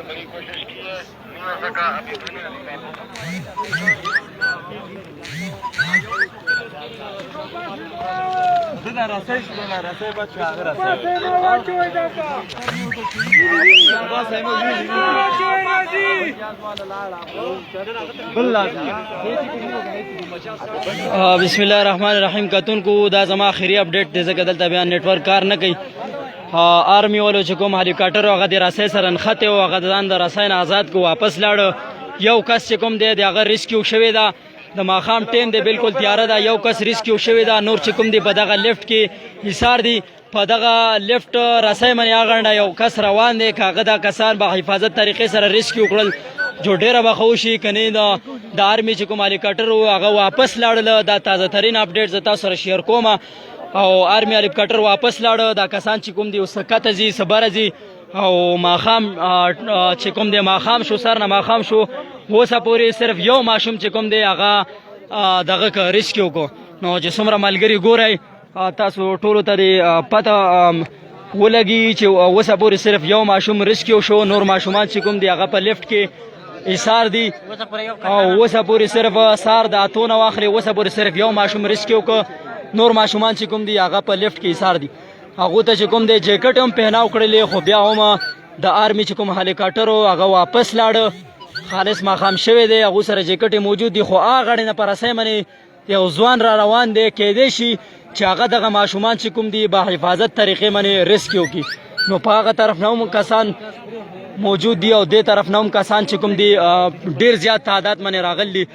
बड़ी कोशिश की है, नहीं हो सका अभी। बिस्मिल्लाहिर्रहमानिर्रहीम कतुन को दा जमा आखिरी अपडेट दे जगह दलता बयान नेटवर्क कार न कई आर्मी वालों چې کوم هلیکاپټر او هغه د راسای سره نښته او هغه ځان د راسای نه آزاد کو واپس لاړ. یو کس چې کوم دی د هغه ریسکیو شوی دا د ماخام ټیم دی بالکل تیاره ده. یو کس ریسکیو شوی دا. نور چې کوم دی په دغه لیفټ کې حصار دی په دغه لیفټ راسای باندې هغه یو کس روان دی. کاغه دا کسان به حفاظت طریقې سره ریسکیو کړل جو ډیره به خوشي کني د آرمی چې کوم هلیکاپټر هغه واپس لاړل. دا تازه ترین اپډیټ زه تاسو سره شیر کوم او آرمی هلیکاپټر واپس لاړ. دا کسان چې کوم دی وسکته زی صبر زی او ماخام چې کوم دی ماخام شو سر نه ماخام شو وسه پوری صرف یو ماشوم چې کوم دی هغه دغه ریسکیو کو. نو چې څومره ملګری ګورئ تاسو ټولو ته پته ولګي چې وسه پوری صرف یو ماشوم ریسکیو شو. نور ماشومان چې کوم دی هغه په لیفټ کې ایثار دی او وسه پوری صرف سار د اتونه واخلي. وسه پوری صرف یو ماشوم ریسکیو کو. نور ماشومان چې کوم دی هغه په لیفټ کې ایثار دي. هغه ته چې کوم دی جیکټ هم پهناو کړلې خو بیا هم د آرمی چې کوم هلیکاپټر هغه واپس لاړ. خالص ماخام شوی دی. هغه سره جیکټ موجود دی خو هغه نه پر اسای منی یو ځوان را روان دی کېدې شي چې هغه دغه ماشومان چې کوم دی با حفاظت طریقې منی ریسکیو کی. نو په هغه طرف نه هم کسان موجود دی او دې طرف نه هم کسان چې کوم دی ډیر زیات تعداد منی راغلی.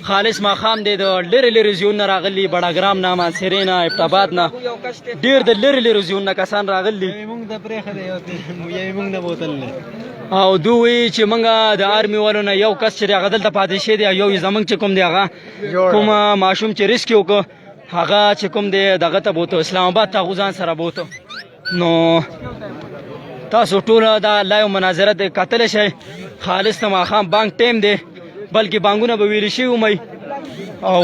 خالص ماخام دی د لری لری زیون راغلی بڑاګرام نه ماسری نه ابتاباد نه ډیر د لری لری زیون کسان راغلی. موږ د پرېخه دی موږ نه بوتل او دوی چې موږ د آرمی والو نه یو کس چې هغه دلته پاتې شه دی یو زمنګ چې کوم دی هغه کوم ماشوم چې ریسکیو کو هغه چې کوم دی دغه ته بوته اسلام آباد ته غوزان سره بوته. نو تاسو ټول دا لایو مناظره د قتل شي خالص ته ماخام بانک ټیم دی بلکې بانګونه به ویل شي ومي او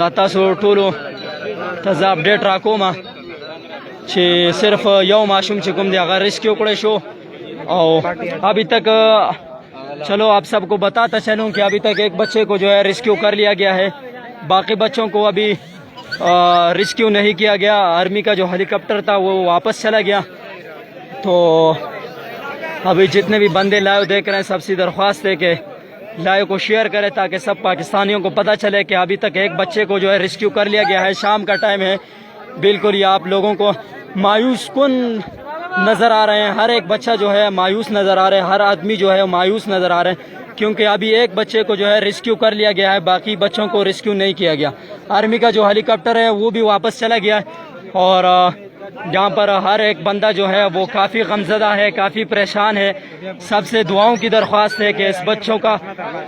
دا تاسو ټول تازه اپډیټ راکوم چې صرف یو ماشوم چې کوم دی هغه ریسکیو کړی شو. او ابھی تک چلو آپ سب کو بتاتا چلوں کہ ابھی تک ایک بچے کو جو ہے ریسکیو کر لیا گیا ہے. باقی بچوں کو ابھی ریسکیو نہیں کیا گیا. آرمی کا جو ہیلیکاپٹر تھا وہ واپس چلا گیا. تو ابھی جتنے بھی بندے لائیو دیکھ رہے ہیں سب سے درخواست ہے کہ لائیو کو شیئر کریں تاکہ سب پاکستانیوں کو پتہ چلے کہ ابھی تک ایک بچے کو جو ہے ریسکیو کر لیا گیا ہے. شام کا ٹائم ہے بالکل یہ آپ لوگوں کو مایوس کن نظر آ رہے ہیں. ہر ایک بچہ جو ہے مایوس نظر آ رہے ہیں. ہر آدمی جو ہے مایوس نظر آ رہے ہیں کیونکہ ابھی ایک بچے کو جو ہے ریسکیو کر لیا گیا ہے. باقی بچوں کو ریسکیو نہیں کیا گیا. آرمی کا جو ہیلیکاپٹر ہے وہ بھی واپس چلا گیا ہے اور جہاں پر ہر ایک بندہ جو ہے وہ کافی غمزدہ ہے کافی پریشان ہے. سب سے دعاؤں کی درخواست ہے کہ اس بچوں کا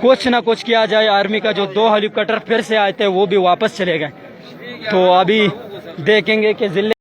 کچھ نہ کچھ کیا جائے. آرمی کا جو 2 ہیلیکاپٹر پھر سے آئے تھے وہ بھی واپس چلے گئے. تو ابھی دیکھیں گے کہ ضلع